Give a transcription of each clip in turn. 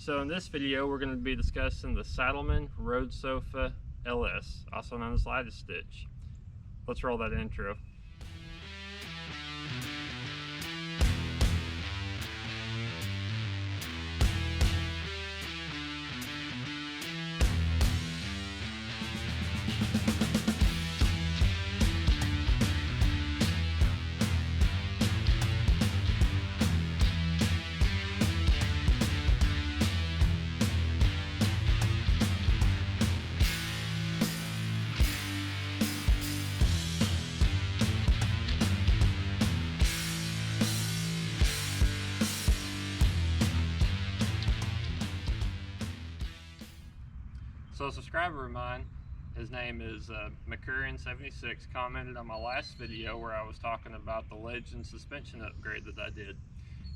So in this video, we're going to be discussing the Saddlemen Road Sofa LS, also known as Light Stitch. Let's roll that intro. So a subscriber of mine, his name is McCurran76, commented on my last video where I was talking about the Legend suspension upgrade that I did.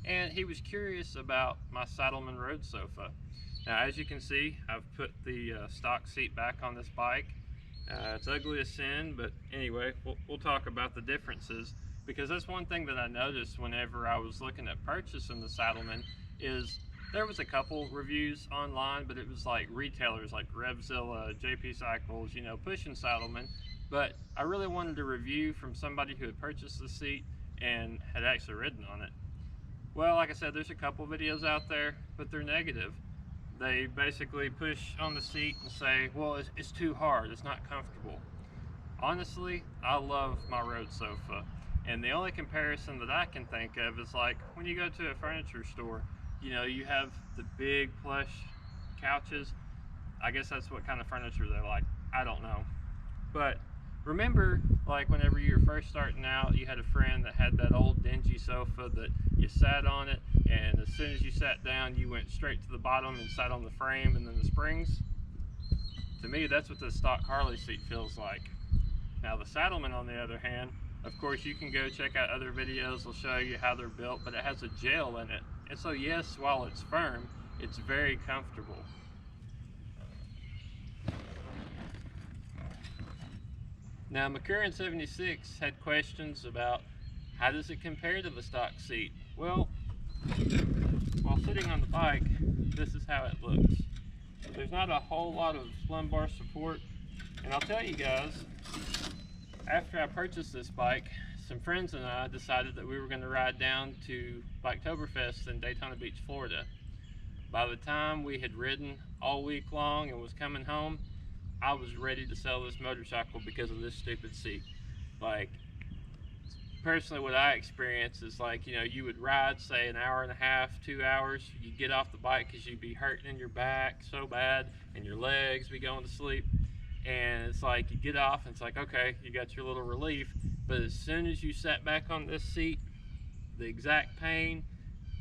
And he was curious about my Saddlemen Road Sofa. Now, as you can see, I've put the stock seat back on this bike. It's ugly as sin, but anyway, we'll talk about the differences, because that's one thing that I noticed whenever I was looking at purchasing the Saddlemen is there was a couple reviews online, but it was like retailers like Revzilla, JP Cycles, you know, pushing Saddlemen. But I really wanted a review from somebody who had purchased the seat and had actually ridden on it. Well, like I said, there's a couple videos out there, but they're negative. They basically push on the seat and say, well, it's too hard, it's not comfortable. Honestly, I love my road sofa. And the only comparison that I can think of is like when you go to a furniture store, you know, you have the big plush couches. I guess that's what kind of furniture they're like. I don't know. But remember, like whenever you were first starting out, you had a friend that had that old dingy sofa that you sat on it, and as soon as you sat down, you went straight to the bottom and sat on the frame and then the springs. To me, that's what the stock Harley seat feels like. Now the Saddlemen, on the other hand, of course, you can go check out other videos. They'll show you how they're built, but it has a gel in it. And so yes, while it's firm, it's very comfortable. Now McCurran76 had questions about how does it compare to the stock seat. Well, while sitting on the bike, this is how it looks. There's not a whole lot of lumbar support. And I'll tell you guys, after I purchased this bike, some friends and I decided that we were going to ride down to Biketoberfest in Daytona Beach, Florida. By the time we had ridden all week long and was coming home, I was ready to sell this motorcycle because of this stupid seat. Like, personally, what I experienced is like, you know, you would ride, say, an hour and a half, 2 hours, you'd get off the bike because you'd be hurting in your back so bad and your legs be going to sleep. And it's like you get off and it's like, okay, you got your little relief, but as soon as you sat back on this seat, the exact pain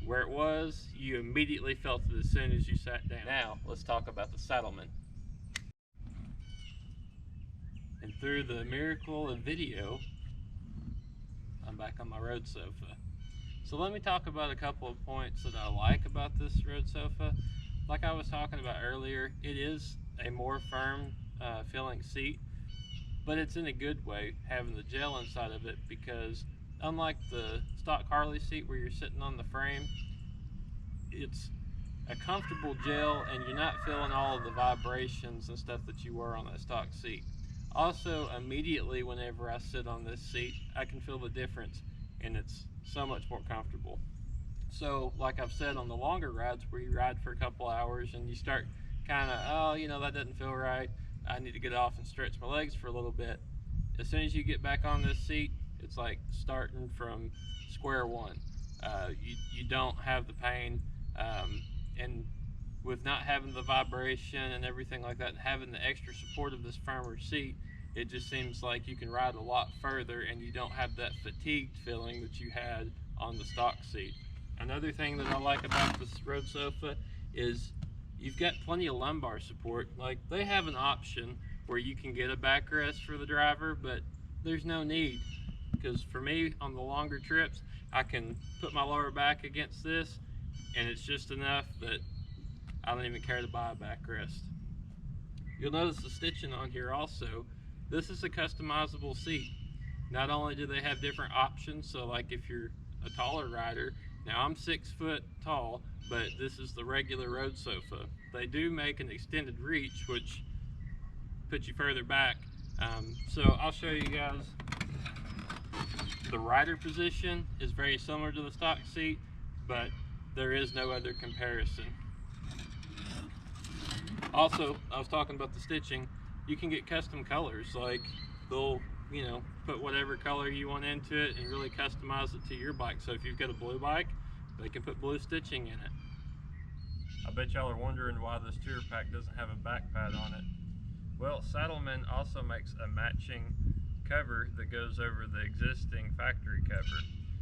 where it was, you immediately felt it as soon as you sat down. Now let's talk about the Saddlemen. And through the miracle of video, I'm back on my road sofa. So let me talk about a couple of points that I like about this road sofa. Like I was talking about earlier, it is a more firm feeling seat, but it's in a good way having the gel inside of it, because unlike the stock Harley seat where you're sitting on the frame, it's a comfortable gel and you're not feeling all of the vibrations and stuff that you were on that stock seat. Also, immediately whenever I sit on this seat, I can feel the difference, and it's so much more comfortable. So like I've said, on the longer rides where you ride for a couple hours and you start kind of, oh, you know, that doesn't feel right, I need to get off and stretch my legs for a little bit. As soon as you get back on this seat, it's like starting from square one. You don't have the pain, and with not having the vibration and everything like that, and having the extra support of this firmer seat, it just seems like you can ride a lot further and you don't have that fatigued feeling that you had on the stock seat. Another thing that I like about this road sofa is you've got plenty of lumbar support. Like, they have an option where you can get a backrest for the driver, but there's no need, because for me on the longer trips, I can put my lower back against this and it's just enough that I don't even care to buy a backrest. You'll notice the stitching on here also. This is a customizable seat. Not only do they have different options, so like if you're a taller rider Now I'm 6 foot tall, but this is the regular road sofa. They do make an extended reach, which puts you further back. So I'll show you guys. The rider position is very similar to the stock seat, but there is no other comparison. Also, I was talking about the stitching. You can get custom colors, like they'll, put whatever color you want into it and really customize it to your bike. So if you've got a blue bike, they can put blue stitching in it. I bet y'all are wondering why this tour pack doesn't have a back pad on it. Well, Saddlemen also makes a matching cover that goes over the existing factory cover.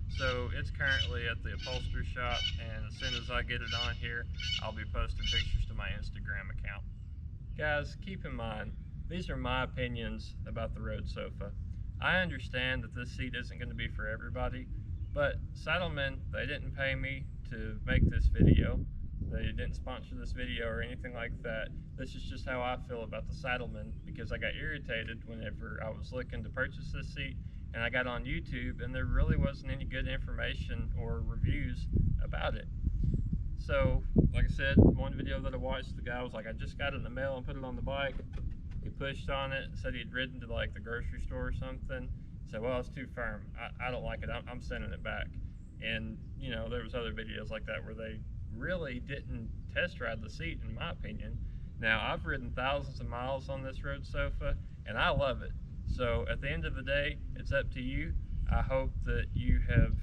So it's currently at the upholstery shop, and as soon as I get it on here, I'll be posting pictures to my Instagram account. Guys, keep in mind, these are my opinions about the road sofa. I understand that this seat isn't going to be for everybody, but Saddlemen, they didn't pay me to make this video. They didn't sponsor this video or anything like that. This is just how I feel about the Saddlemen, because I got irritated whenever I was looking to purchase this seat and I got on YouTube and there really wasn't any good information or reviews about it. So, like I said, one video that I watched, the guy was like, I just got it in the mail and put it on the bike. He pushed on it, said he'd ridden to like the grocery store or something. He said, well, it's too firm. I don't like it. I'm sending it back. And, there was other videos like that where they really didn't test ride the seat, in my opinion. Now, I've ridden thousands of miles on this road sofa and I love it. So at the end of the day, it's up to you. I hope that you have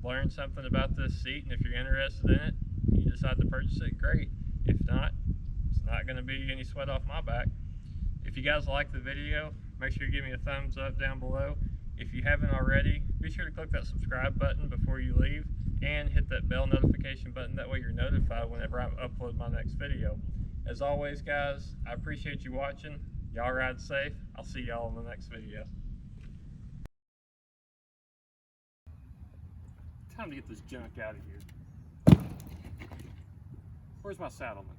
learned something about this seat, and if you're interested in it, you decide to purchase it, great. If not, it's not going to be any sweat off my back. If you guys like the video, make sure you give me a thumbs up down below. If you haven't already, be sure to click that subscribe button before you leave and hit that bell notification button. That way you're notified whenever I upload my next video. As always, guys, I appreciate you watching. Y'all ride safe. I'll see y'all in the next video. Time to get this junk out of here. Where's my Saddlemen?